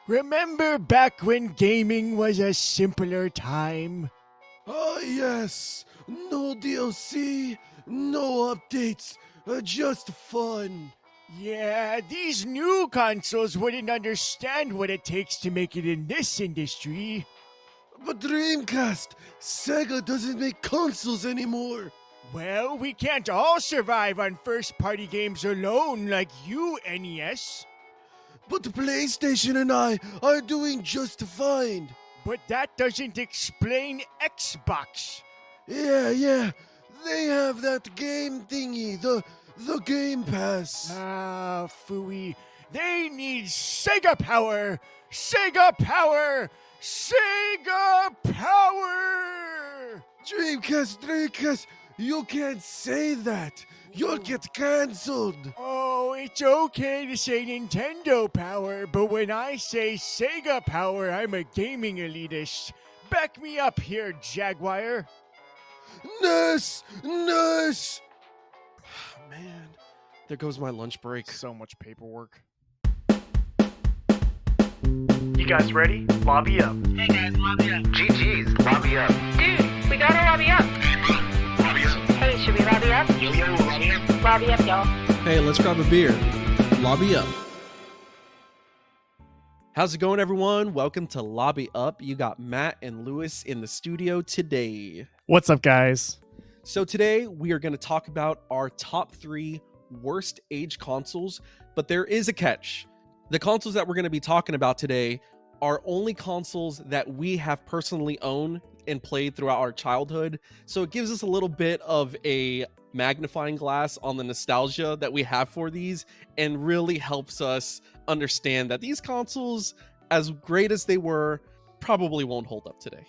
Remember back when gaming was a simpler time? Ah, yes. No DLC, no updates, just fun. Yeah, these new consoles wouldn't understand what it takes to make it in this industry. But Dreamcast, Sega doesn't make consoles anymore. Well, we can't all survive on first-party games alone like you, NES. But PlayStation and I are doing just fine. But that doesn't explain Xbox. Yeah. They have that game thingy, the Game Pass. Ah, phooey. They need Sega Power! Sega Power! Sega Power! Dreamcast, you can't say that. You'll get cancelled. Oh, it's okay to say Nintendo Power, but when I say Sega Power, I'm a gaming elitist. Back me up here, Jaguar. Nurse! Man, there goes my lunch break. So much paperwork. You guys ready? Lobby up. Hey guys, lobby up. GG's, lobby up. Dude, we gotta lobby up. Lobby up. Hey, should we lobby up? Yo, lobby up. Lobby up, y'all. Hey, let's grab a beer. Lobby up. How's it going, everyone? Welcome to Lobby Up. You got Matt and Lewis in the studio today. What's up, guys? So today we are going to talk about our top 3 worst age consoles, but there is a catch. The consoles that we're going to be talking about today are only consoles that we have personally owned and played throughout our childhood. So it gives us a little bit of a magnifying glass on the nostalgia that we have for these and really helps us understand that these consoles, as great as they were, probably won't hold up today.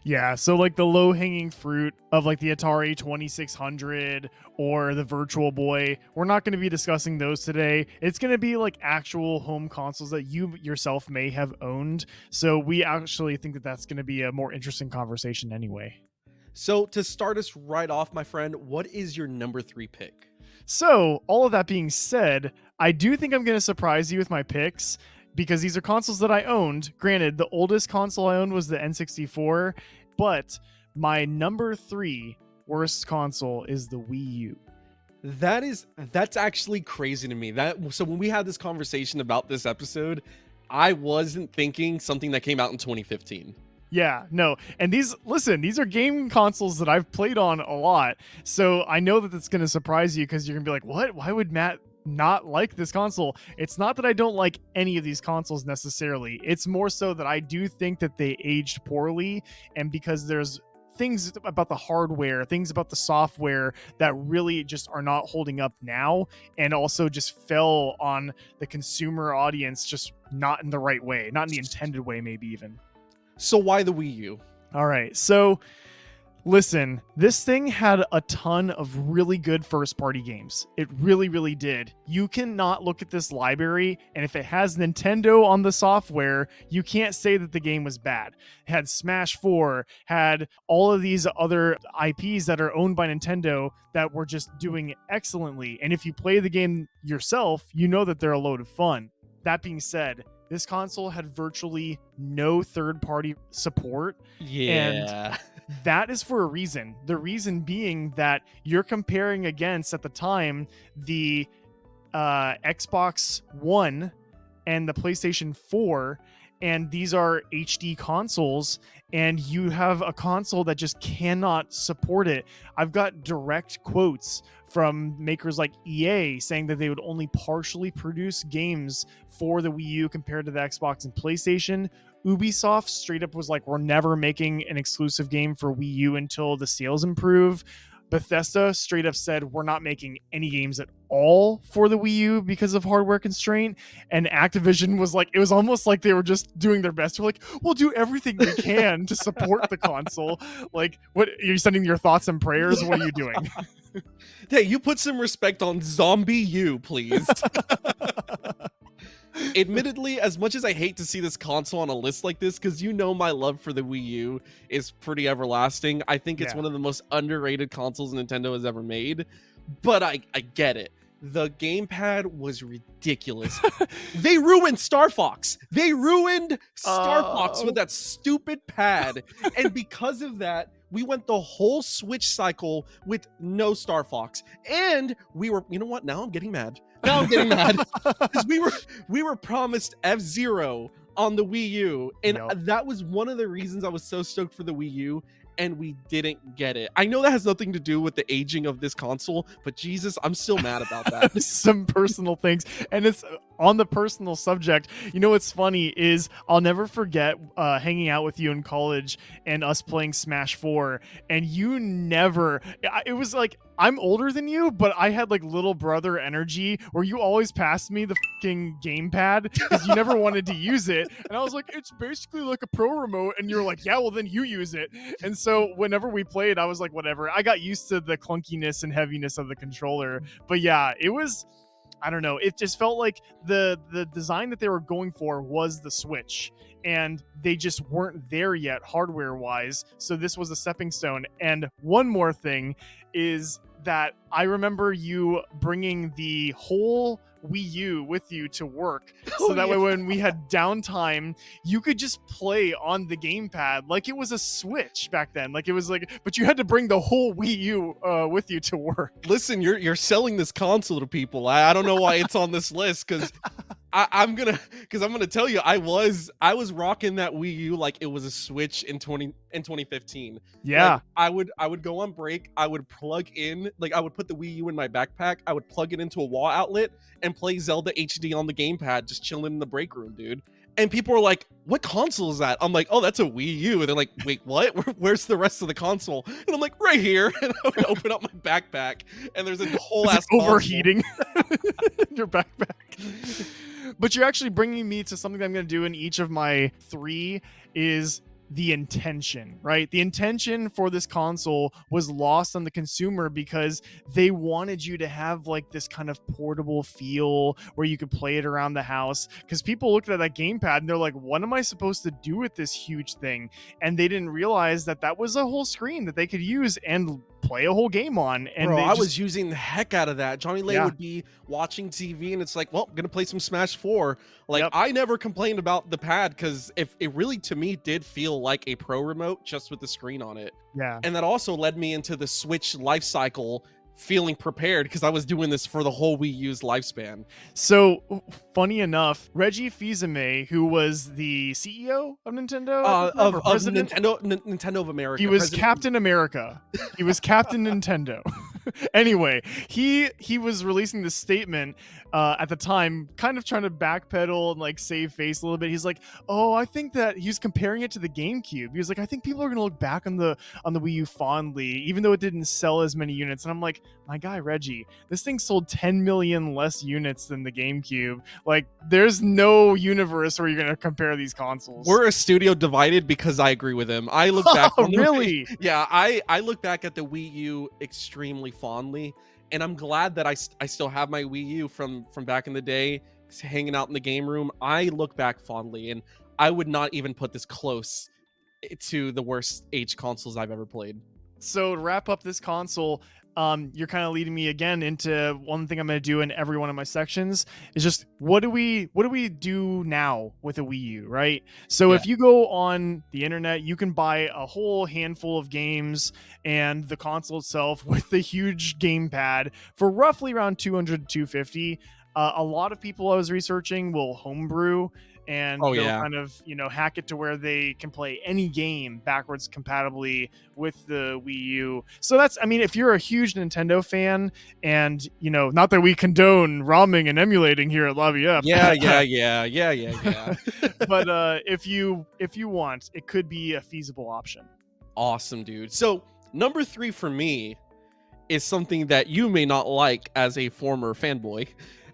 Yeah, so like the low-hanging fruit of like the Atari 2600 or the Virtual Boy, we're not going to be discussing those today. It's going to be like actual home consoles that you yourself may have owned. So we actually think that that's going to be a more interesting conversation anyway. So to start us right off, my friend, what is your number 3 pick? So all of that being said, I do think I'm going to surprise you with my picks, because these are consoles that I owned. Granted, the oldest console I owned was the N64, but my number 3 worst console is the Wii U. That's actually crazy to me. So when we had this conversation about this episode, I wasn't thinking something that came out in 2015. Yeah, no. And these are gaming consoles that I've played on a lot. So I know that it's going to surprise you, because you're going to be like, what? Why would Matt not like this console? It's not that I don't like any of these consoles necessarily. It's more so that I do think that they aged poorly, and because there's things about the hardware, things about the software that really just are not holding up now, and also just fell on the consumer audience just not in the right way, not in the intended way, maybe even. So why the Wii U? All right, so listen, this thing had a ton of really good first-party games. It really, really did. You cannot look at this library, and if it has Nintendo on the software, you can't say that the game was bad. It had Smash 4, had all of these other IPs that are owned by Nintendo that were just doing excellently. And if you play the game yourself, you know that they're a load of fun. That being said, this console had virtually no third-party support. Yeah. And that is for a reason. The reason being that you're comparing against, at the time, the Xbox One and the PlayStation 4, and these are HD consoles, and you have a console that just cannot support it. I've got direct quotes from makers like EA saying that they would only partially produce games for the Wii U compared to the Xbox and PlayStation. Ubisoft straight up was like, we're never making an exclusive game for Wii U until the sales improve. Bethesda straight up said, we're not making any games at all for the Wii U because of hardware constraint. And Activision was like, it was almost like they were just doing their best. They're like, we'll do everything we can to support the console. Like, what, are you sending your thoughts and prayers? What are you doing? Hey, you put some respect on Zombie U, please. Admittedly, as much as I hate to see this console on a list like this, because you know my love for the Wii U is pretty everlasting. I think it's one of the most underrated consoles Nintendo has ever made. But I get it. The gamepad was ridiculous. They ruined Star Fox. They ruined Star Fox with that stupid pad. And because of that, we went the whole Switch cycle with no Star Fox. And we were, you know what? Now I'm getting mad. Because we were promised F-Zero on the Wii U. And that was one of the reasons I was so stoked for the Wii U. And we didn't get it. I know that has nothing to do with the aging of this console, but Jesus, I'm still mad about that. Some personal things, and it's on the personal subject. You know what's funny is I'll never forget hanging out with you in college and us playing Smash 4, and you never. It was like, I'm older than you, but I had like little brother energy where you always passed me the fucking gamepad because you never wanted to use it, and I was like, it's basically like a pro remote, and you're like, yeah, well then you use it. And so whenever we played, I was like, whatever. I got used to the clunkiness and heaviness of the controller, but yeah, it was. I don't know. It just felt like the design that they were going for was the Switch, and they just weren't there yet hardware wise. So this was a stepping stone. And one more thing is that I remember you bringing the whole Wii U with you to work, so that way when we had downtime, you could just play on the gamepad like it was a Switch back then. Like it was like, but you had to bring the whole Wii U with you to work. Listen, you're selling this console to people. I don't know why it's on this list, because I'm gonna tell you, I was rocking that Wii U like it was a Switch in 2015. Yeah, like, I would go on break, I would plug in, like I would put the Wii U in my backpack, I would plug it into a wall outlet and play Zelda HD on the gamepad, just chilling in the break room, dude. And people were like, what console is that? I'm like, oh, that's a Wii U. And they're like, wait, what? Where's the rest of the console? And I'm like, right here. And I would open up my backpack, and there's a whole ass overheating in your backpack. But you're actually bringing me to something that I'm going to do in each of my three is the intention, right? The intention for this console was lost on the consumer because they wanted you to have like this kind of portable feel where you could play it around the house, because people looked at that gamepad and they're like, what am I supposed to do with this huge thing? And they didn't realize that that was a whole screen that they could use and play a whole game on. And bro, I was using the heck out of that. Johnny Lay would be watching TV and it's like, well, I'm gonna play some Smash 4. Like, I never complained about the pad, because if it really to me did feel like a pro remote just with the screen on it. Yeah. And that also led me into the Switch life cycle, feeling prepared because I was doing this for the whole Wii U's lifespan. So funny enough, Reggie Fils-Aimé, who was the CEO of Nintendo, of Nintendo of America, he was Captain America. He was Captain Nintendo. Anyway, he was releasing this statement at the time, kind of trying to backpedal and like save face a little bit. He's like, oh, I think that he was comparing it to the GameCube. He was like, I think people are gonna look back on the Wii U fondly, even though it didn't sell as many units. And I'm like, my guy Reggie, this thing sold 10 million less units than the GameCube. Like, there's no universe where you're gonna compare these consoles. We're a studio divided, because I agree with him. I look back. Oh, really? Yeah, I look back at the Wii U extremely fondly, and I'm glad that I still have my Wii U from back in the day, hanging out in the game room. I look back fondly, and I would not even put this close to the worst age consoles I've ever played. So to wrap up this console, you're kind of leading me again into one thing I'm going to do in every one of my sections is just what do we do now with a Wii U, right? So if you go on the internet, you can buy a whole handful of games and the console itself with the huge gamepad for roughly around $200 to $250. A lot of people I was researching will homebrew, and they'll kind of, hack it to where they can play any game backwards compatibly with the Wii U. So that's, if you're a huge Nintendo fan, and, not that we condone ROMing and emulating here at Lobby Up. Yeah. But if you want, it could be a feasible option. Awesome, dude. So number 3 for me is something that you may not like as a former fanboy.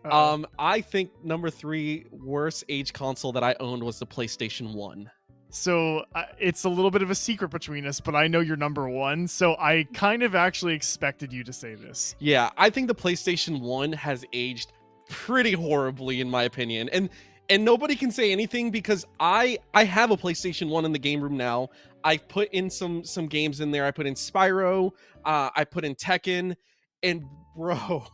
I think number 3 worst age console that I owned was the PlayStation 1. So it's a little bit of a secret between us, but I know you're number 1, so I kind of actually expected you to say this. Yeah, I think the PlayStation 1 has aged pretty horribly, in my opinion, and nobody can say anything because I have a PlayStation 1 in the game room now. I put in some games in there. I put in Spyro, I put in Tekken, and bro,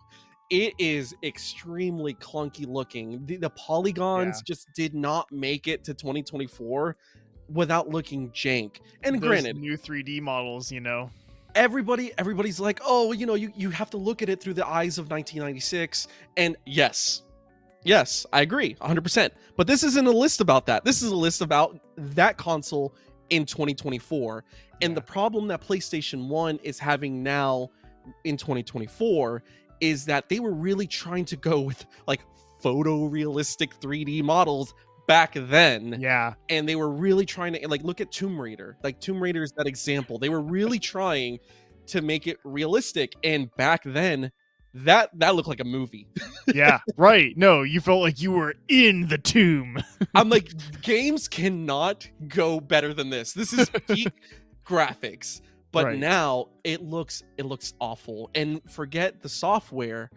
it is extremely clunky looking. The polygons just did not make it to 2024 without looking jank. And Those granted, new 3D models, everybody's like, oh, you have to look at it through the eyes of 1996. And yes, I agree 100%. But this isn't a list about that. This is a list about that console in 2024. And the problem that PlayStation 1 is having now in 2024 is that they were really trying to go with like photorealistic 3D models back then. Yeah. And they were really trying to, like, look at Tomb Raider. Like, Tomb Raider is that example. They were really trying to make it realistic. And back then, that looked like a movie. Yeah, right. No, you felt like you were in the tomb. I'm like, games cannot go better than this. This is peak graphics. But Right. now it looks awful. And forget the software.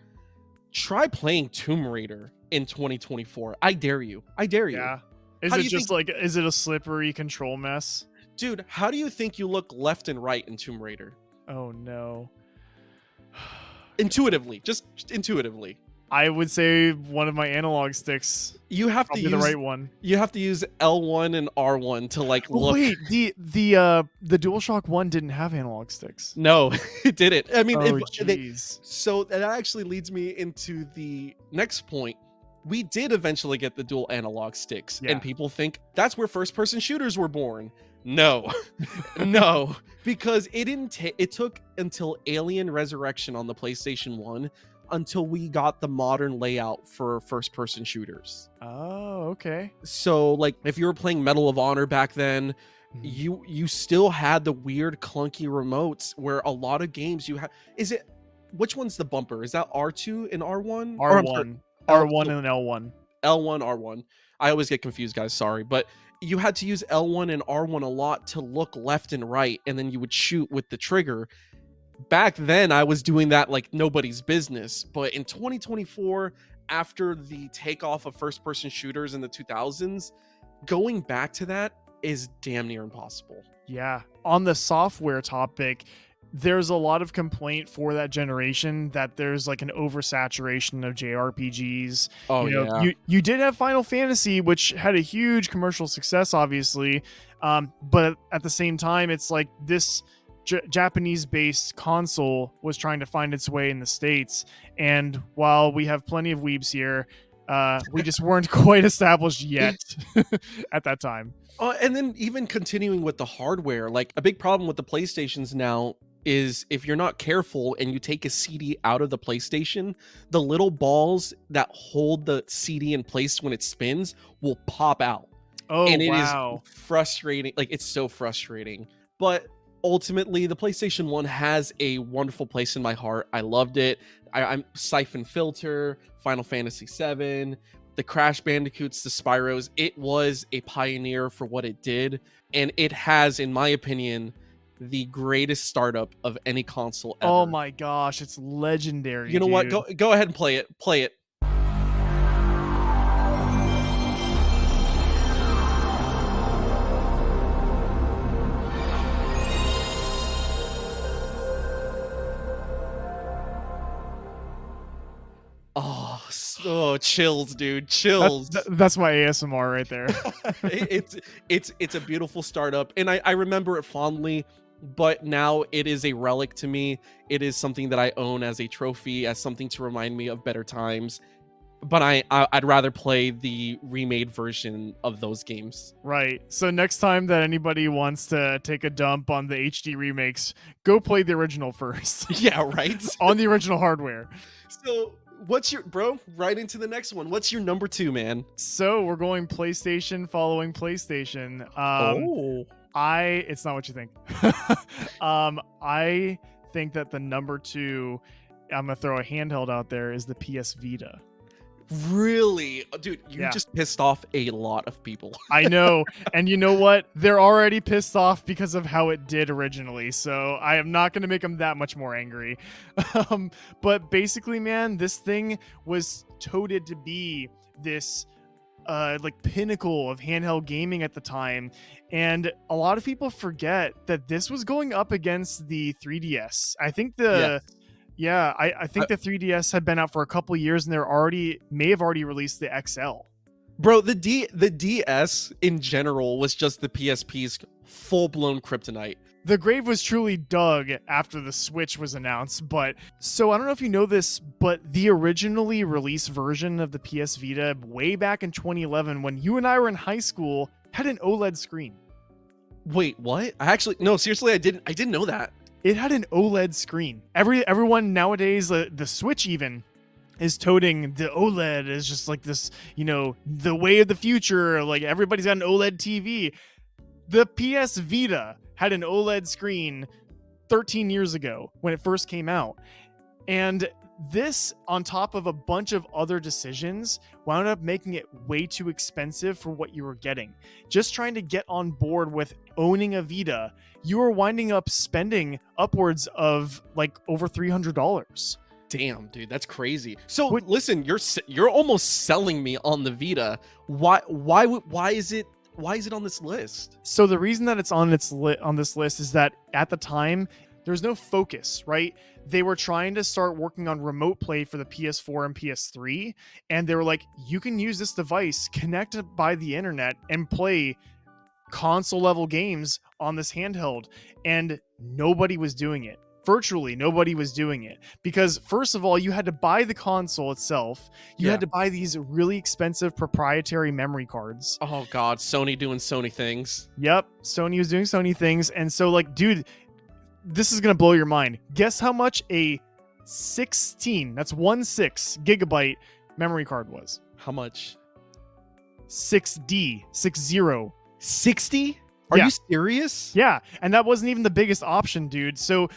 Try playing Tomb Raider in 2024. I dare you. Yeah. Is How do it you just think- like, is it a slippery control mess? Dude, how do you think you look left and right in Tomb Raider? Oh no. Intuitively, just intuitively. I would say one of my analog sticks, You have to probably use the right one. you have to use L1 and R1 to like Oh, look. wait, the DualShock 1 didn't have analog sticks. No, it didn't. I mean, Oh they, jeez. so that actually leads me into the next point. We did eventually get the dual analog sticks, Yeah. and people think that's where first-person shooters were born. No, no, because it didn't. It took until Alien Resurrection on the PlayStation 1 until we got the modern layout for first-person shooters. Oh, okay. So, like, if you were playing Medal of Honor back then, you still had the weird clunky remotes where a lot of games you have. Is it which one's the bumper? Is that R2 and R1? Or, I'm sorry, R1. R1 and L1. L1, R1. I always get confused, guys. Sorry, but you had to use L1 and R1 a lot to look left and right, and then you would shoot with the trigger. Back then, I was doing that like nobody's business. But in 2024, after the takeoff of first-person shooters in the 2000s, going back to that is damn near impossible. Yeah. On the software topic, there's a lot of complaint for that generation that there's like an oversaturation of JRPGs. Oh, yeah. You did have Final Fantasy, which had a huge commercial success, obviously. But at the same time, it's like this Japanese-based console was trying to find its way in the States. And while we have plenty of weebs here, we just weren't quite established yet at that time. And then even continuing with the hardware, like a big problem with the PlayStations now is if you're not careful and you take a CD out of the PlayStation, the little balls that hold the CD in place when it spins will pop out. Oh, And it is wow. frustrating. Like, it's so frustrating. But ultimately, the PlayStation 1 has a wonderful place in my heart. I loved it. I'm Siphon Filter, Final Fantasy VII, the Crash Bandicoots, the Spyros. It was a pioneer for what it did. And it has, in my opinion, the greatest startup of any console ever. Oh my gosh, it's legendary. You know what? dude. Go ahead and play it. Play it. Oh, so chills, dude. Chills. That's my ASMR right there. It's a beautiful startup, and I remember it fondly. But now it is a relic to me. It is something that I own as a trophy, as something to remind me of better times. But I'd rather play the remade version of those games. Right. So next time that anybody wants to take a dump on the HD remakes, go play the original first. Yeah, right. On the original hardware. So what's your right into the next one? What's your number 2, man? So we're going PlayStation following PlayStation. It's not what you think. I think that the number 2, I'm gonna throw a handheld out there, is the PS Vita. Really? Dude, you Yeah. just pissed off a lot of people. I know, and you know what? They're already pissed off because of how it did originally, so I am not going to make them that much more angry. But basically, man, this thing was touted to be this like pinnacle of handheld gaming at the time, and a lot of people forget that this was going up against the 3DS. I think Yeah, I think the 3DS had been out for a couple years, and may have already released the XL. Bro, the DS in general was just the PSP's full-blown kryptonite. The grave was truly dug after the Switch was announced, but so I don't know if you know this, but the originally released version of the PS Vita way back in 2011 when you and I were in high school had an OLED screen. Wait, what? No, seriously, I didn't know that. It had an OLED screen. Everyone nowadays, the Switch even is toting the OLED as just like this, the way of the future. Like everybody's got an OLED TV. The PS Vita had an OLED screen 13 years ago when it first came out. And this, on top of a bunch of other decisions, wound up making it way too expensive for what you were getting. Just trying to get on board with owning a Vita, you were winding up spending upwards of like over $300. Damn, dude, that's crazy. So listen, you're almost selling me on the Vita. Why is it on this list? So the reason that it's on this list is that at the time there was no focus, right? They were trying to start working on remote play for the PS4 and PS3, and they were like, you can use this device connected by the internet and play console level games on this handheld, and nobody was doing it. Virtually nobody was doing it because, first of all, you had to buy the console itself. You had to buy these really expensive proprietary memory cards. Oh god, Sony doing Sony things. Yep, Sony was doing Sony things. And so, like, dude, this is gonna blow your mind. Guess how much a 16 gigabyte memory card was? How much? 60. 60? Are Yeah. you serious? Yeah, and that wasn't even the biggest option, dude. So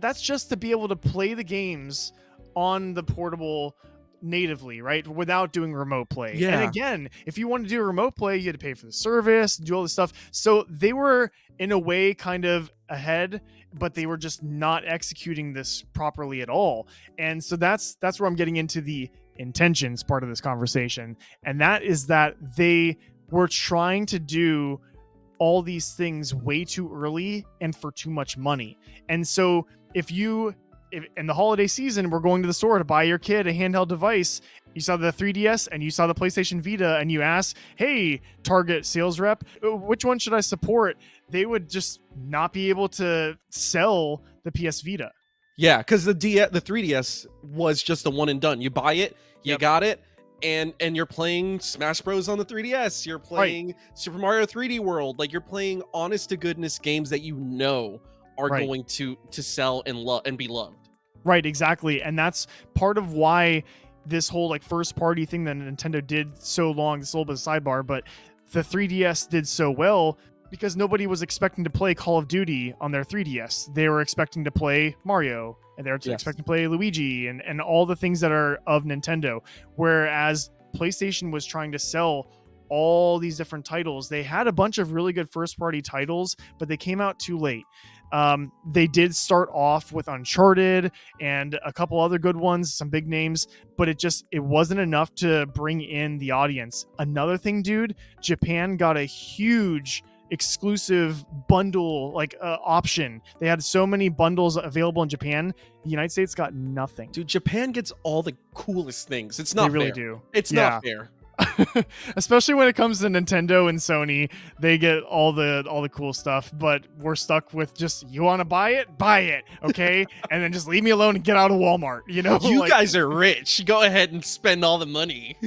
that's just to be able to play the games on the portable natively, right? Without doing remote play. Yeah. And again, if you want to do remote play, you had to pay for the service, do all this stuff. So they were, in a way, kind of ahead, but they were just not executing this properly at all. And so that's where I'm getting into the intentions part of this conversation. And that is that they were trying to do all these things way too early and for too much money. And so if in the holiday season we're going to the store to buy your kid a handheld device, you saw the 3DS and you saw the PlayStation Vita and you ask, hey, Target sales rep, which one should I support? They would just not be able to sell the PS Vita. Yeah, because the 3DS was just a one and done. You buy it, you got it, and you're playing Smash Bros on the 3DS. You're playing Super Mario 3D World. Like, you're playing honest to goodness games that you know are going to sell and be loved. Right, exactly. And that's part of why this whole like first party thing that Nintendo did so long, this little bit of sidebar, but the 3DS did so well because nobody was expecting to play Call of Duty on their 3DS. They were expecting to play Mario, and they were expecting to play Luigi and all the things that are of Nintendo. Whereas PlayStation was trying to sell all these different titles. They had a bunch of really good first party titles, but they came out too late. They did start off with Uncharted and a couple other good ones, some big names, but it wasn't enough to bring in the audience. Another thing, dude, Japan got a huge exclusive bundle option. They had so many bundles available in Japan. The United States got nothing. Dude, Japan gets all the coolest things. It's not They really fair. do. It's not fair. Especially when it comes to Nintendo and Sony, they get all the cool stuff, but we're stuck with just, you want to buy it, okay? And then just leave me alone and get out of Walmart, you know? You guys are rich. Go ahead and spend all the money.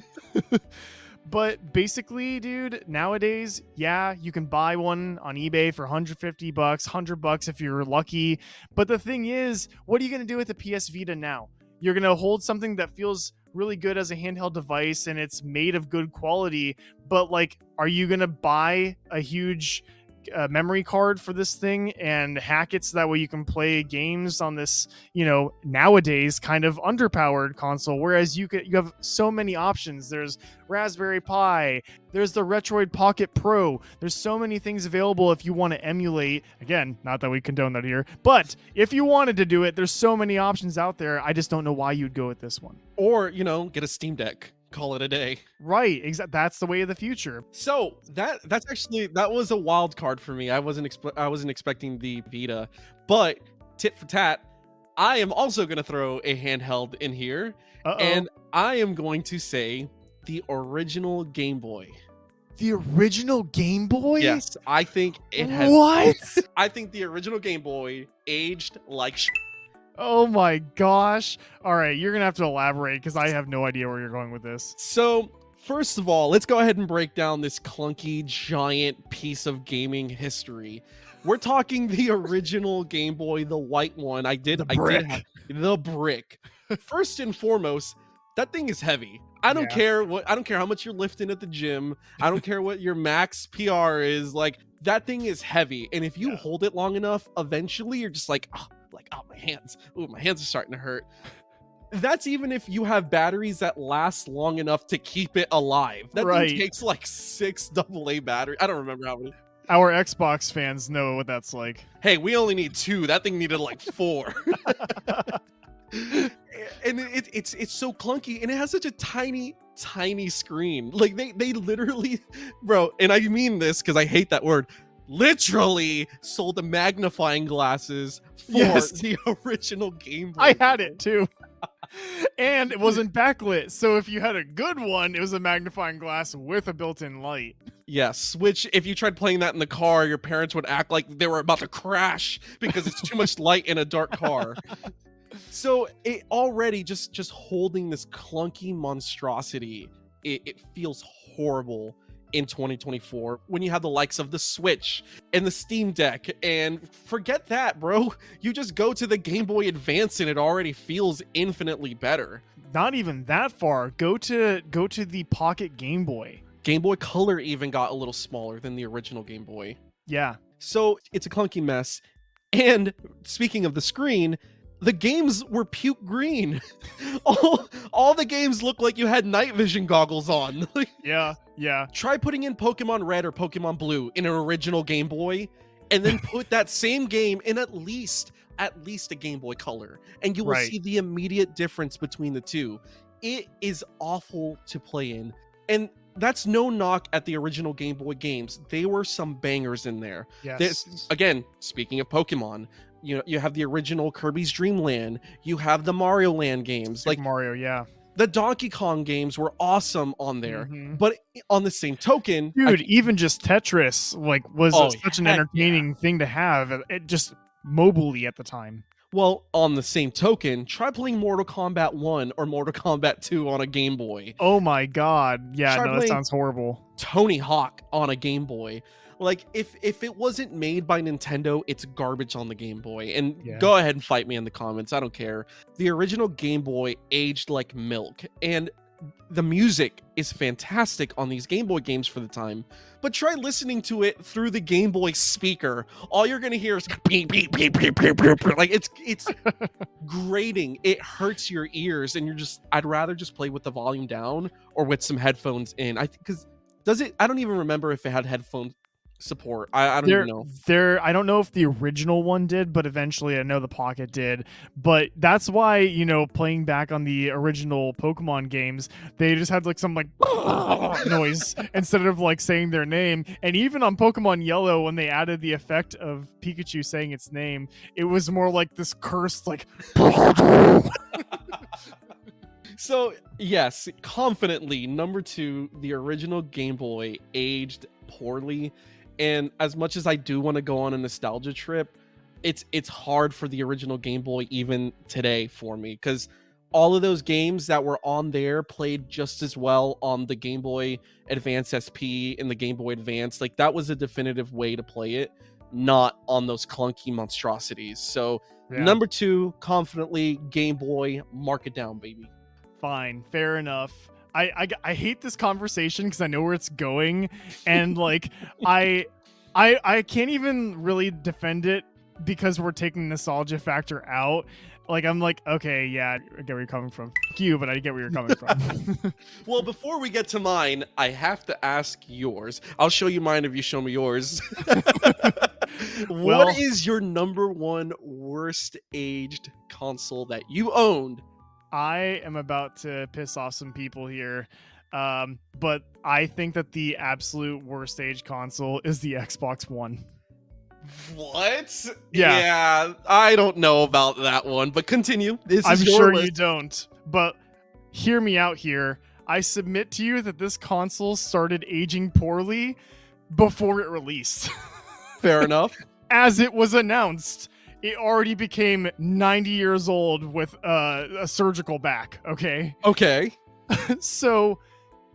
But basically, dude, nowadays, yeah, you can buy one on eBay for $150, $100 if you're lucky. But the thing is, what are you going to do with the PS Vita now? You're going to hold something that feels really good as a handheld device and it's made of good quality, but like, are you going to buy a huge memory card for this thing and hack it so that way you can play games on this, nowadays kind of underpowered console? Whereas you have so many options. There's Raspberry Pi, there's the Retroid Pocket Pro. There's so many things available if you want to emulate. Again, not that we condone that here, but if you wanted to do it, there's so many options out there. I just don't know why you'd go with this one. Or, get a Steam Deck. Call it a day. Right, exactly. That's the way of the future. So that was a wild card for me. I wasn't expecting the Vita, but tit for tat, I am also going to throw a handheld in here, Uh-oh. and I am going to say the original Game Boy. The original Game Boy? Yes, I think it has. What? I think the original Game Boy aged like. Oh my gosh. All right, you're going to have to elaborate because I have no idea where you're going with this. So, first of all, let's go ahead and break down this clunky, giant piece of gaming history. We're talking the original Game Boy, the white one. I did have the brick. First and foremost, that thing is heavy. I don't care how much you're lifting at the gym. I don't care what your max PR is. Like, that thing is heavy. And if you hold it long enough, eventually you're just like, oh, my hands. Ooh, my hands are starting to hurt. That's even if you have batteries that last long enough to keep it alive. That thing takes like 6 AA batteries. I don't remember how many. Our Xbox fans know what that's like. Hey, we only need 2. That thing needed like 4. And it's so clunky, and it has such a tiny screen. Like they literally, bro, and I mean this because I hate that word, literally sold the magnifying glasses for the original Game Boy. I had it too. And it wasn't backlit, so if you had a good one, it was a magnifying glass with a built-in light. Yes, which if you tried playing that in the car, your parents would act like they were about to crash because it's too much light in a dark car. So it already just holding this clunky monstrosity, it feels horrible in 2024 when you have the likes of the Switch and the Steam Deck. And forget that, bro. You just go to the Game Boy Advance and it already feels infinitely better. Not even that far. Go to the Pocket Game Boy. Game Boy Color even got a little smaller than the original Game Boy. Yeah. So it's a clunky mess. And speaking of the screen, the games were puke green. all the games look like you had night vision goggles on. Yeah. Try putting in Pokemon Red or Pokemon Blue in an original Game Boy, and then put that same game in at least a Game Boy Color, and you will see the immediate difference between the two. It is awful to play in, and that's no knock at the original Game Boy games. They were some bangers in there. Yes. Again, speaking of Pokemon, you have the original Kirby's Dream Land, you have the Mario Land games, like Mario, yeah. The Donkey Kong games were awesome on there, but on the same token, dude, even just Tetris was such an entertaining thing to have. It just mobilely at the time. Well, on the same token, try playing Mortal Kombat 1 or Mortal Kombat 2 on a Game Boy. Oh my god. Yeah, Try that sounds horrible. Tony Hawk on a Game Boy. Like, if it wasn't made by Nintendo, it's garbage on the Game Boy. And go ahead and fight me in the comments. I don't care. The original Game Boy aged like milk. And the music is fantastic on these Game Boy games for the time. But try listening to it through the Game Boy speaker. All you're going to hear is beep, beep, beep, beep, beep, beep. Like, it's grating. It hurts your ears. And I'd rather just play with the volume down or with some headphones in. I don't even remember if it had headphone support. I don't even know. I don't know if the original one did, but eventually I know the Pocket did. But that's why, playing back on the original Pokemon games, they just had some noise instead of saying their name. And even on Pokemon Yellow, when they added the effect of Pikachu saying its name, it was more like this cursed So yes, confidently, number 2, the original Game Boy aged poorly. And as much as I do want to go on a nostalgia trip, it's hard for the original Game Boy even today for me, because all of those games that were on there played just as well on the Game Boy Advance SP and the Game Boy Advance. Like, that was a definitive way to play it, not on those clunky monstrosities. So number 2, confidently, Game Boy, mark it down, baby. Fine, fair enough. I hate this conversation because I know where it's going, and I can't even really defend it because we're taking nostalgia factor out. I'm okay, yeah, I get where you're coming from. F you, but I get where you're coming from. Well, before we get to mine, I have to ask yours. I'll show you mine if you show me yours. What is your number 1 worst aged console that you owned? I am about to piss off some people here, but I think that the absolute worst age console is the Xbox One. What? Yeah. I don't know about that one, but continue. This I'm is your sure list. you don't, but hear me out here. I submit to you that this console started aging poorly before it released. Fair enough. As it was announced, it already became 90 years old with a surgical back, okay? Okay. So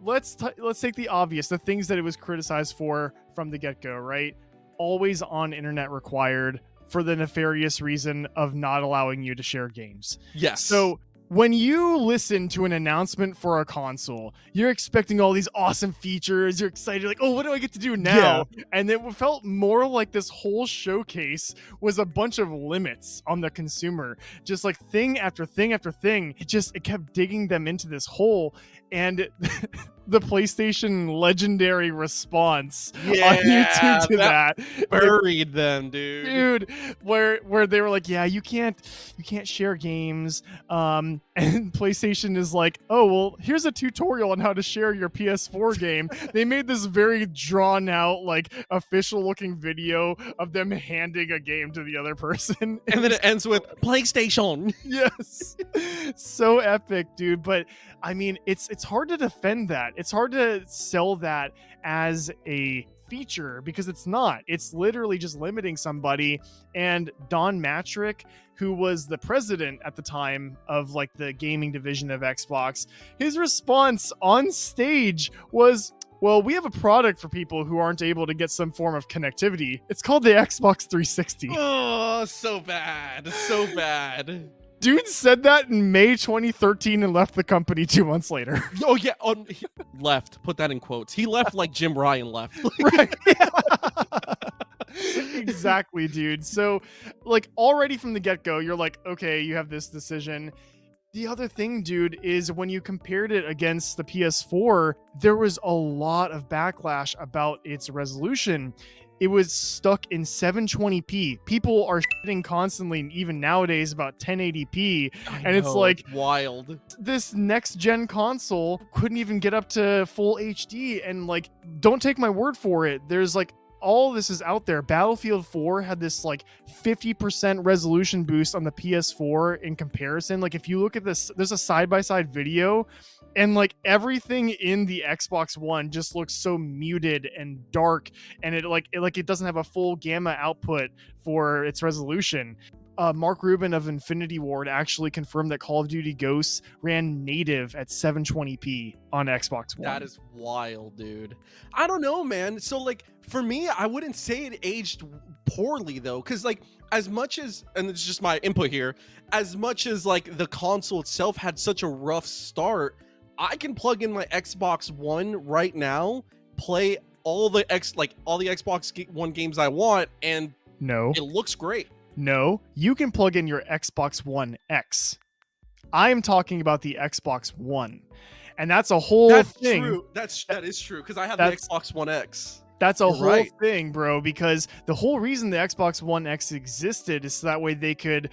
let's take the obvious, the things that it was criticized for from the get-go, right? Always on internet required for the nefarious reason of not allowing you to share games. Yes. So when you listen to an announcement for a console, you're expecting all these awesome features. You're excited, like, oh, what do I get to do now? And it felt more like this whole showcase was a bunch of limits on the consumer. Just like thing after thing after thing. It kept digging them into this hole. And the PlayStation legendary response on YouTube to that buried them, dude. Where they were like, yeah, you can't share games, and PlayStation is like, oh well, here's a tutorial on how to share your PS4 game. They made this very drawn out, like official looking video of them handing a game to the other person, and then it ends with PlayStation. Yes. So epic, dude. But I mean, it's hard to defend that. It's hard to sell that as a feature because it's not. It's literally just limiting somebody. And Don Matrick, who was the president at the time of like the gaming division of Xbox, his response on stage was, well, we have a product for people who aren't able to get some form of connectivity. It's called the Xbox 360. Oh, so bad. So bad. Dude said that in May 2013 and left the company 2 months later. Oh, yeah. He left. Put that in quotes. He left like Jim Ryan left. Right. Exactly, dude. So, like, already from the get-go, you're like, okay, you have this decision. The other thing, dude, is when you compared it against the PS4, there was a lot of backlash about its resolution. It was stuck in 720p. People are shitting constantly, even nowadays, about 1080p. It's like wild. This next gen console couldn't even get up to full HD. And like, don't take my word for it. There's like, all this is out there. Battlefield 4 had this like 50% resolution boost on the PS4 in comparison. Like, if you look at this, there's a side-by-side video, and like everything in the Xbox One just looks so muted and dark, and it doesn't have a full gamma output for its resolution. Mark Rubin of Infinity Ward actually confirmed that Call of Duty Ghosts ran native at 720p on Xbox One. That is wild, dude. I don't know, man. So like for me, I wouldn't say it aged poorly though, because like as much as, and it's just my input here, as much as like the console itself had such a rough start, I can plug in my Xbox One right now, play all the Xbox One games I want, and no, it looks great. No, you can plug in your Xbox One X. I am talking about the Xbox One, and that's a whole thing. True. That is true because I have the Xbox One X. That's a whole thing, bro, because the whole reason the Xbox One X existed is so that way they could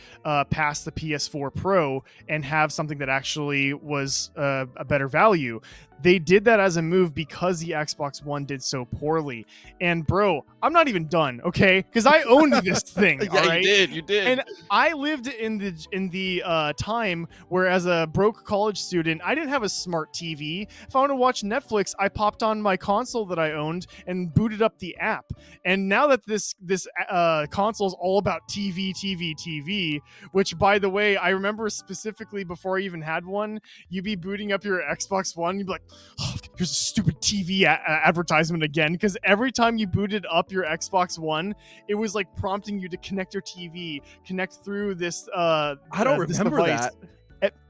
pass the PS4 Pro and have something that actually was a better value. They did that as a move because the Xbox One did so poorly. And bro, I'm not even done, okay? Because I owned this thing. Yeah, all right? You did. And I lived in the time where, as a broke college student, I didn't have a smart TV. If I wanted to watch Netflix, I popped on my console that I owned and booted up the app. And now that this console is all about TV, which, by the way, I remember specifically before I even had one, you'd be booting up your Xbox One, you'd be like, oh, here's a stupid TV advertisement again, because every time you booted up your Xbox One, it was like prompting you to connect your TV, connect through this I don't remember that.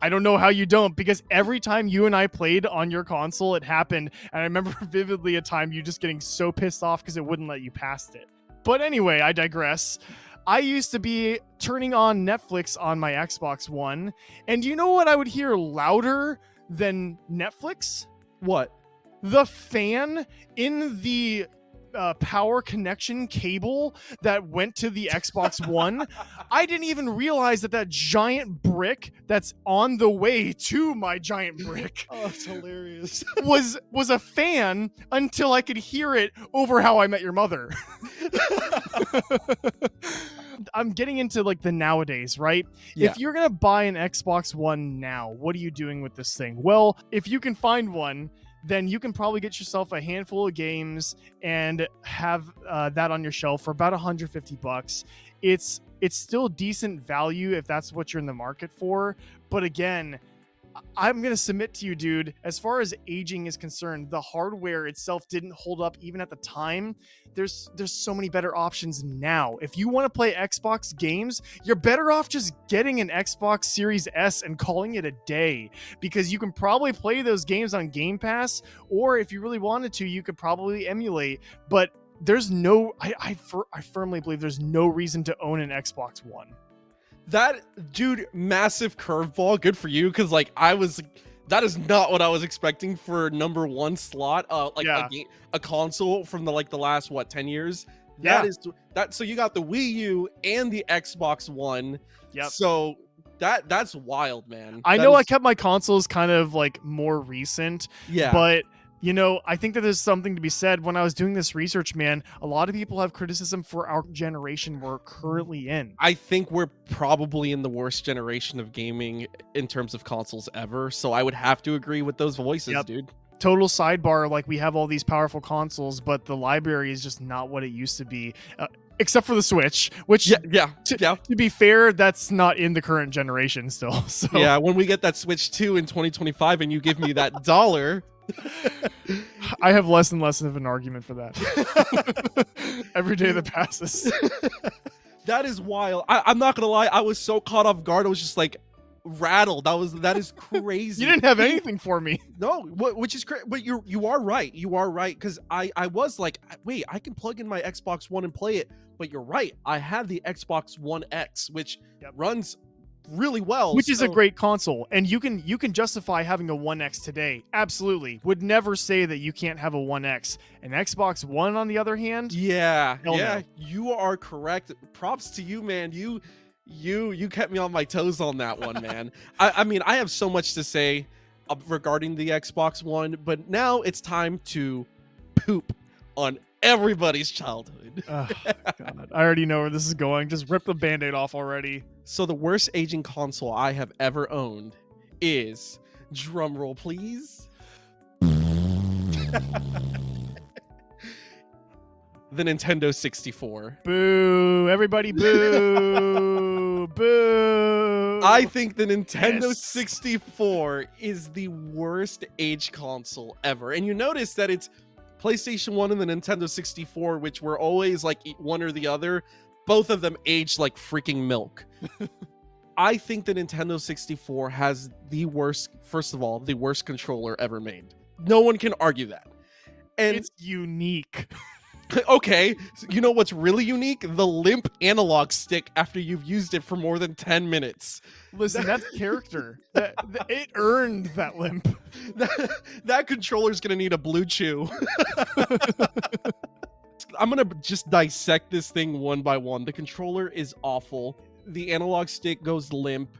I don't know how you don't, because every time you and I played on your console, it happened. And I remember vividly a time you just getting so pissed off because it wouldn't let you past it. But anyway, I digress. I used to be turning on Netflix on my Xbox One, and you know what I would hear louder than Netflix? What? The fan in the power connection cable that went to the Xbox One. I didn't even realize that giant brick that's on the way to my giant brick Oh, it's hilarious. was a fan until I could hear it over How I Met Your Mother. I'm getting into like the nowadays, right? Yeah. If you're gonna buy an Xbox One now, what are you doing with this thing? Well, if you can find one, then you can probably get yourself a handful of games and have that on your shelf for about $150. It's still decent value if that's what you're in the market for. But again, I'm going to submit to you, dude, as far as aging is concerned, the hardware itself didn't hold up even at the time. There's so many better options now. If you want to play Xbox games, you're better off just getting an Xbox Series S and calling it a day, because you can probably play those games on Game Pass, or if you really wanted to, you could probably emulate. But there's no, I firmly believe there's no reason to own an Xbox One. That dude, massive curveball. Good for you, because like that is not what I was expecting for number one slot. A console from the last 10 years. Yeah. So you got the Wii U and the Xbox One. Yep. So that's wild, man. I know I kept my consoles kind of like more recent, Yeah. but you know, I think that there's something to be said. When I was doing this research, man, a lot of people have criticism for our generation we're currently in. I think we're probably in the worst generation of gaming in terms of consoles ever. So I would have to agree with those voices, Yep. dude. Total sidebar, like we have all these powerful consoles, but the library is just not what it used to be. Except for the Switch, which Yeah. to be fair, that's not in the current generation still. So Yeah, when we get that Switch 2 in 2025 and you give me that dollar. I have less and less of an argument for that. Every day that passes. That is wild. I'm not gonna lie, I was so caught off guard. I was just like rattled. That is crazy. You didn't have anything for me. No, which is crazy. But you are right. You are right, because I was like, wait, I can plug in my Xbox One and play it. But you're right. I have the Xbox One X, which runs really well, which is a great console, and you can justify having a One X today. Absolutely, would never say that you can't have a One X. An Xbox One, on the other hand, Yeah, Hell yeah, no. you are correct. Props to you, man. You kept me on my toes on that one, man. I mean, I have so much to say regarding the Xbox One, but now it's time to poop on everybody's childhood. oh, God, I already know where this is going. Just rip the Band-Aid off already. So the worst aging console I have ever owned is, drum roll please, the Nintendo 64. Boo! Everybody, boo! Boo! I think the Nintendo Yes. 64 is the worst age console ever. And you notice that it's PlayStation 1 and the Nintendo 64, which were always like one or the other. Both of them aged like freaking milk. I think the Nintendo 64 has the worst, first of all, the worst controller ever made. No one can argue that. And It's unique. okay, so you know what's really unique? The limp analog stick after you've used it for more than 10 minutes. Listen, that's character. It earned that limp. That controller's gonna need a blue chew. I'm gonna just dissect this thing one by one. The controller is awful. The analog stick goes limp.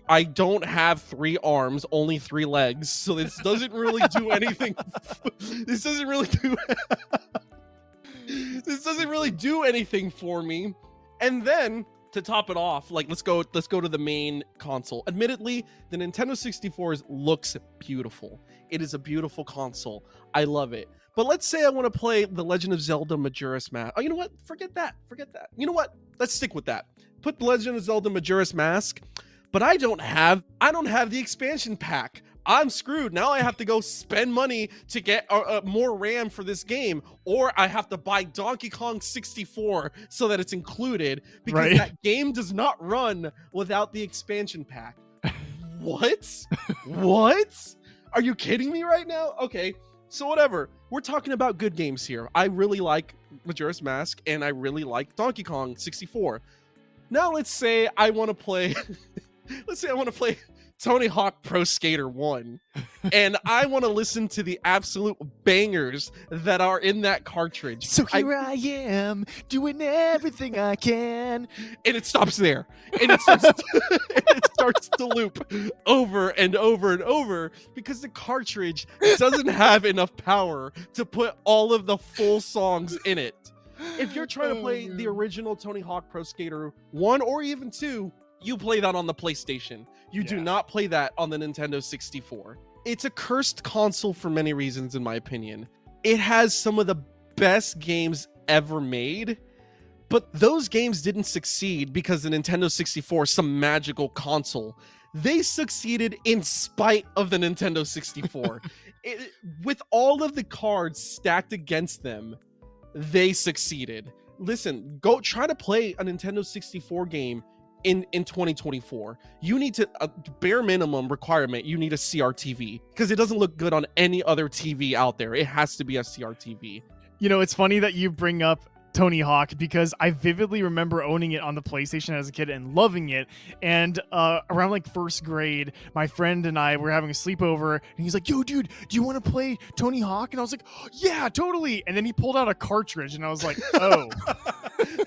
I don't have 3 arms, only 3 legs, so this doesn't really do anything. This doesn't really do anything for me. And then to top it off, like let's go to the main console. Admittedly, the Nintendo 64 looks beautiful. It is a beautiful console. I love it. But let's say I want to play The Legend of Zelda Majora's Mask. Oh, you know what? Forget that. You know what? Let's stick with that. Put The Legend of Zelda Majora's Mask, but I don't have the expansion pack. I'm screwed. Now I have to go spend money to get more RAM for this game, or I have to buy Donkey Kong 64 so that it's included, because Right. that game does not run without the expansion pack. What? What? Are you kidding me right now? Okay, so whatever. We're talking about good games here. I really like Majora's Mask, and I really like Donkey Kong 64. Now let's say I want to play let's say I want to play Tony Hawk Pro Skater 1. And I want to listen to the absolute bangers that are in that cartridge. So here I am doing everything I can. And it stops there. And it starts to loop over and over and over because the cartridge doesn't have enough power to put all of the full songs in it. If you're trying to play the original Tony Hawk Pro Skater 1 or even 2, you play that on the PlayStation. You do not play that on the Nintendo 64. It's a cursed console for many reasons, in my opinion. It has some of the best games ever made, but those games didn't succeed because the Nintendo 64 is some magical console. They succeeded in spite of the Nintendo 64. With all of the cards stacked against them, they succeeded. Listen, go try to play a Nintendo 64 game in 2024. You need to, bare minimum requirement, you need a CRTV because it doesn't look good on any other TV out there. It has to be a CRTV. You know, it's funny that you bring up Tony Hawk because I vividly remember owning it on the PlayStation as a kid and loving it. And around like first grade, my friend and I were having a sleepover and he's like, yo, dude, do you want to play Tony Hawk? And I was like, oh, yeah, totally. And then he pulled out a cartridge and I was like, oh.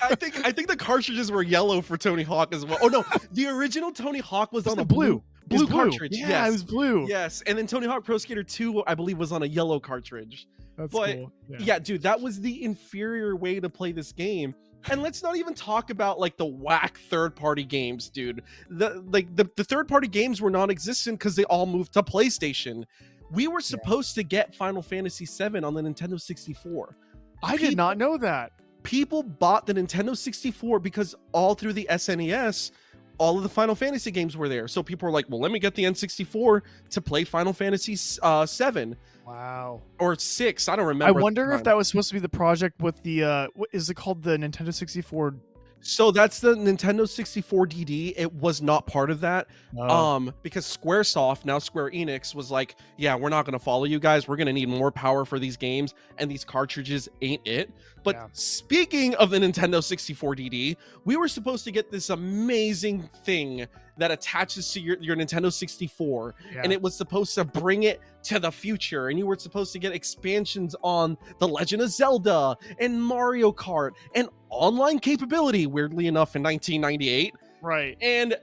I think the cartridges were yellow for Tony Hawk as well. Oh no, the original Tony Hawk was on a blue cartridge. Yeah, yes. it was blue. Yes, and then Tony Hawk Pro Skater 2, I believe, was on a yellow cartridge. That's but cool. yeah, dude, that was the inferior way to play this game. And let's not even talk about like the whack third-party games, dude. The third-party games were non-existent because they all moved to PlayStation. We were supposed to get Final Fantasy VII on the Nintendo 64. I did not know that. People bought the Nintendo 64 because all through the SNES, all of the Final Fantasy games were there. So people were like, well, let me get the N64 to play Final Fantasy 7. Wow. Or 6. I don't remember. I wonder if that was supposed to be the project with the, what is it called? The Nintendo 64. So that's the Nintendo 64 DD. It was not part of that. Because Squaresoft, now Square Enix, was like, yeah, we're not going to follow you guys. We're going to need more power for these games. And these cartridges ain't it. But speaking of the Nintendo 64 DD, we were supposed to get this amazing thing that attaches to your Nintendo 64. And it was supposed to bring it to the future. And you were supposed to get expansions on The Legend of Zelda and Mario Kart and online capability, weirdly enough, in 1998. Right. And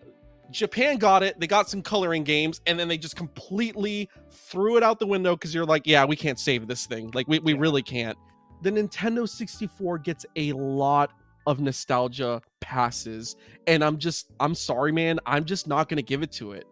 Japan got it. They got some coloring games, and then they just completely threw it out the window because you're like, yeah, we can't save this thing. Like, we really can't. The Nintendo 64 gets a lot of nostalgia passes, and I'm sorry, man. I'm just not going to give it to it.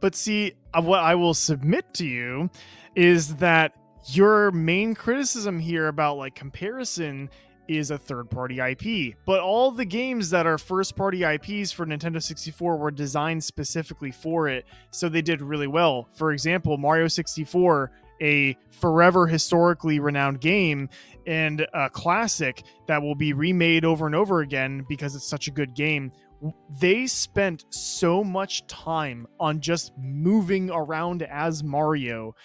But see, what I will submit to you is that your main criticism here about like comparison is a third-party IP. But all the games that are first-party IPs for Nintendo 64 were designed specifically for it, so they did really well. For example, Mario 64, a forever historically renowned game and a classic that will be remade over and over again because it's such a good game. They spent so much time on just moving around as Mario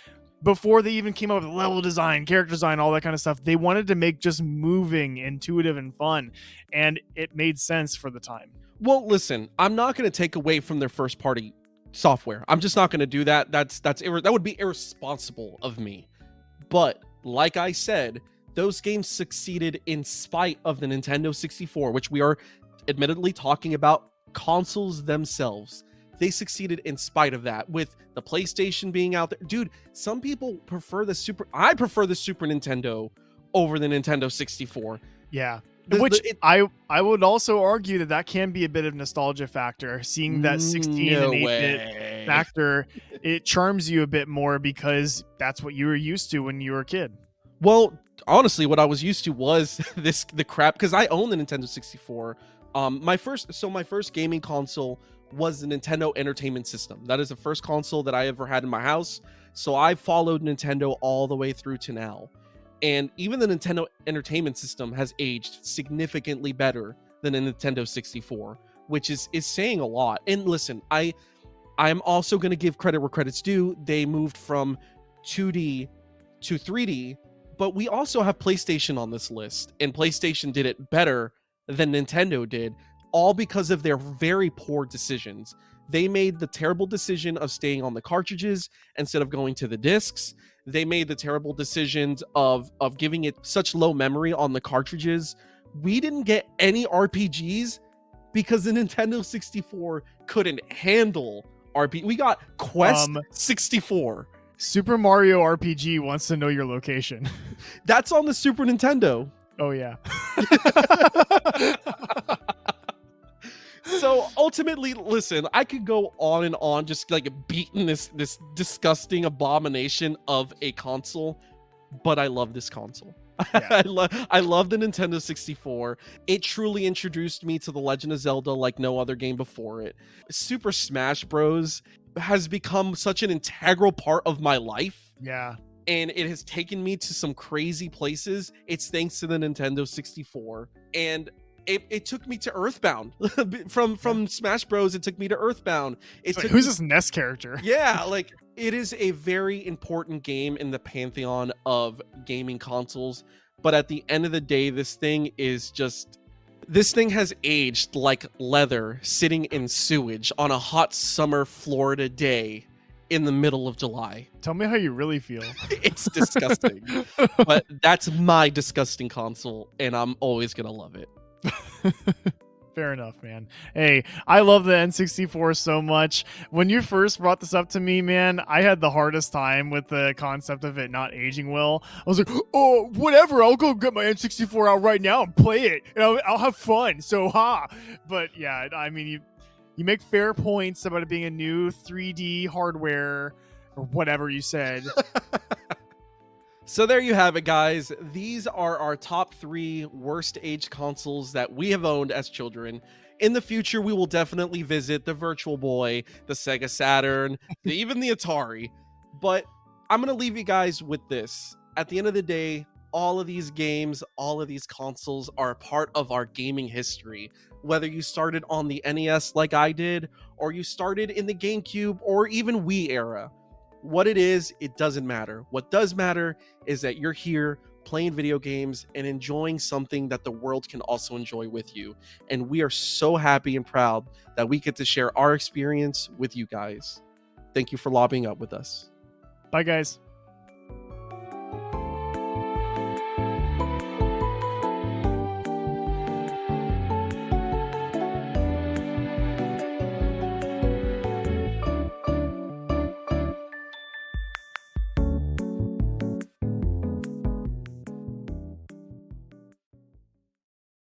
before they even came up with level design, character design, all that kind of stuff. They wanted to make just moving intuitive and fun, and it made sense for the time. Well, listen, I'm not going to take away from their first party software. I'm just not going to do that. That would be irresponsible of me. But like I said, those games succeeded in spite of the Nintendo 64, which we are admittedly talking about consoles themselves. They succeeded in spite of that, with the PlayStation being out there. Dude, some people prefer I prefer the Super Nintendo over the Nintendo 64. Yeah. I would also argue that can be a bit of nostalgia factor. Seeing that 16 and 8-bit factor, it charms you a bit more because that's what you were used to when you were a kid. Well, honestly, what I was used to was the crap, because I own the Nintendo 64. My first gaming console was the Nintendo Entertainment System. That is the first console that I ever had in my house. So I followed Nintendo all the way through to now. And even the Nintendo Entertainment System has aged significantly better than a Nintendo 64, which is saying a lot. And listen, I'm also going to give credit where credit's due. They moved from 2D to 3D, but we also have PlayStation on this list, and PlayStation did it better than Nintendo did, all because of their very poor decisions. They made the terrible decision of staying on the cartridges instead of going to the discs. They made the terrible decisions of giving it such low memory on the cartridges. We didn't get any RPGs because the Nintendo 64 couldn't handle RPG. We got Quest 64. Super Mario RPG wants to know your location. That's on the Super Nintendo. Oh yeah. So ultimately, listen, I could go on and on just like beating this disgusting abomination of a console, but I love this console. Yeah. I love the Nintendo 64. It truly introduced me to The Legend of Zelda like no other game before it. Super Smash Bros. Has become such an integral part of my life. Yeah. And it has taken me to some crazy places. It's thanks to the Nintendo 64. And it took me to Earthbound. from Smash Bros, it took me to Earthbound. Who's this NES character? Yeah, like it is a very important game in the pantheon of gaming consoles. But at the end of the day, this thing has aged like leather sitting in sewage on a hot summer Florida day in the middle of July. Tell me how you really feel. It's disgusting. But that's my disgusting console, and I'm always gonna love it. Fair enough, man. Hey, I love the N64 so much. When you first brought this up to me, man, I had the hardest time with the concept of it not aging well. I was like, oh, whatever, I'll go get my N64 out right now and play it, and I'll have fun. So, But yeah, I mean, you make fair points about it being a new 3D hardware or whatever you said. So there you have it, guys. These are our top 3 worst age consoles that we have owned as children. In the future, we will definitely visit the Virtual Boy, the Sega Saturn, even the Atari. But I'm going to leave you guys with this. At the end of the day, all of these games, all of these consoles are a part of our gaming history. Whether you started on the NES like I did, or you started in the GameCube or even Wii era. What it is, it doesn't matter. What does matter is that you're here playing video games and enjoying something that the world can also enjoy with you. And we are so happy and proud that we get to share our experience with you guys. Thank you for lobbying up with us. Bye, guys.